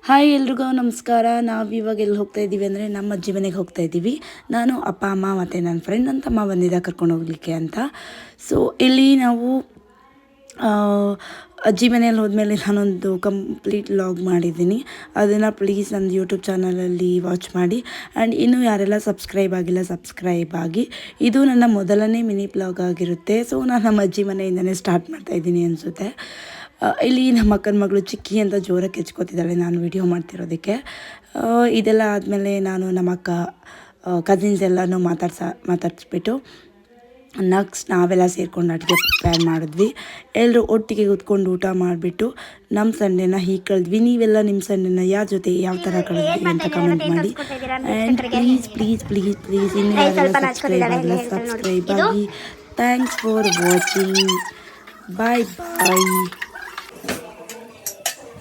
Hi ಎಲ್ರಿಗೂ ನಮಸ್ಕಾರ. ನಾವು ಇವಾಗ ಎಲ್ಲಿ ಹೋಗ್ತಾ ಇದ್ದೀವಿ ಅಂದರೆ ನಮ್ಮ ಅಜ್ಜಿ ಮನೆಗೆ ಹೋಗ್ತಾ ಇದ್ದೀವಿ. ನಾನು ಅಪ್ಪ ಅಮ್ಮ ಮತ್ತು ನನ್ನ ಫ್ರೆಂಡ್ ಅಂತ ಅಮ್ಮ ಬಂದಿದ್ದ ಕರ್ಕೊಂಡು ಹೋಗಲಿಕ್ಕೆ ಅಂತ. ಸೊ ಇಲ್ಲಿ ನಾವು ಅಜ್ಜಿ ಮನೆಯಲ್ಲಿ ಹೋದ್ಮೇಲೆ ನಾನೊಂದು ಕಂಪ್ಲೀಟ್ ವ್ಲಾಗ್ ಮಾಡಿದ್ದೀನಿ. ಅದನ್ನು ಪ್ಲೀಸ್ ನನ್ನ ಯೂಟ್ಯೂಬ್ ಚಾನಲಲ್ಲಿ ವಾಚ್ ಮಾಡಿ. ಆ್ಯಂಡ್ ಇನ್ನೂ ಯಾರೆಲ್ಲ ಸಬ್ಸ್ಕ್ರೈಬ್ ಆಗಿಲ್ಲ ಸಬ್ಸ್ಕ್ರೈಬ್ ಆಗಿ. ಇದು ನನ್ನ ಮೊದಲನೇ ಮಿನಿ ವ್ಲಾಗ್ ಆಗಿರುತ್ತೆ. ಸೊ ನಾನು ನಮ್ಮ ಅಜ್ಜಿ ಮನೆಯಿಂದನೇ ಸ್ಟಾರ್ಟ್ ಮಾಡ್ತಾಯಿದ್ದೀನಿ ಅನಿಸುತ್ತೆ. ಇಲ್ಲಿ ನಮ್ಮ ಅಕ್ಕನ ಮಗಳು ಚಿಕ್ಕಿ ಅಂತ ಜೋರಾಗಿ ಕೆಚ್ಕೋತಿದ್ದಾಳೆ ನಾನು ವಿಡಿಯೋ ಮಾಡ್ತಿರೋದಕ್ಕೆ. ಇದೆಲ್ಲ ಆದಮೇಲೆ ನಾನು ನಮ್ಮ ಅಕ್ಕ ಕಸಿನ್ಸ್ ಎಲ್ಲನೂ ಮಾತಾಡಿಸ್ಬಿಟ್ಟು ನೆಕ್ಸ್ಟ್ ನಾವೆಲ್ಲ ಸೇರ್ಕೊಂಡು ಅಡುಗೆ ಪ್ರಿಪೇರ್ ಮಾಡಿದ್ವಿ. ಎಲ್ಲರೂ ಒಟ್ಟಿಗೆ ಕೂತ್ಕೊಂಡು ಊಟ ಮಾಡಿಬಿಟ್ಟು ನಮ್ಮ ಸಂಡೇನ ಹೀಗೆ ಕಳೆದ್ವಿ. ನೀವೆಲ್ಲ ನಿಮ್ಮ ಸಂಡೇನ ಯಾರ ಜೊತೆ ಯಾವ ಥರ ಕಳೆದ್ವಿ ಅಂತ ಕಮೆಂಟ್ ಮಾಡಿ. ಆ್ಯಂಡ್ ಪ್ಲೀಸ್ ಇನ್ನೂ ಯಾರೆಲ್ಲ ಸಬ್ಸ್ಕ್ರೈಬ್ ಆಗಿ. Thanks for watching. Bye bye.